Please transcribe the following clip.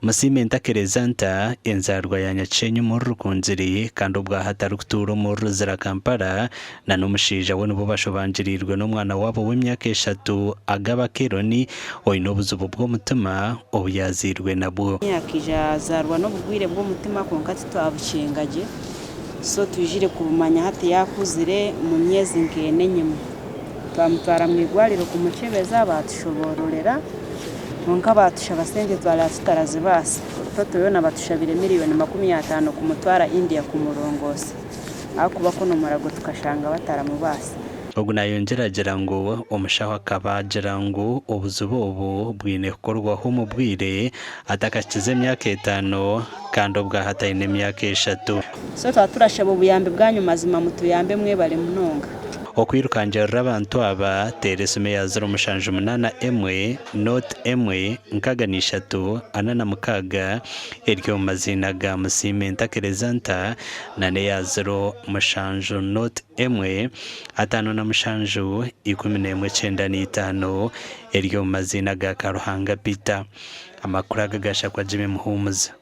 Musime ntakereza nta enzarwa ya Nyacenyu muri Rukunziri kandi ubwa hatari kutura muri Ruzira Kampala na n'umushija we nubo bashobanjirirwe n'umwana wabo w'imyaka 3 agaba Keroni oyino buzubu bw'umutima obuyazirwe nabwo yakija zarwa no bugwire bw'umutima konkati twabucengaje so tujire kubumanya hati yakuzire mu myezi ngene nyuma twamutwara mu igwariro ku mucebeza batushobororera nonka batusha basenge twara tutaraze basi toto yona batushabire miliyoni 50 kumutwara India ku murongosi akuba ko no marago tukashanga bataramubasi ubwo nayongeragera ngo umushaho akabagira ngo ubuzubobo bwine korwaho mu bwire atakakize myaka 5 kandi ubwa hatayine myaka 3 so twaturashabo buyambe bwanyu mazima mutuyambe mwe bari munonga okwirukangira abantu aba Teresume ya 0 emwe note emwe nkaganisha tu anana mukaga eryo mazina ga Musime ntakereza nta nane ya 0 note emwe atano na mushanju 1195 eryo mazina ga Karuhanga Peter amakuru agagasha kwa Jimmy Muhumuza.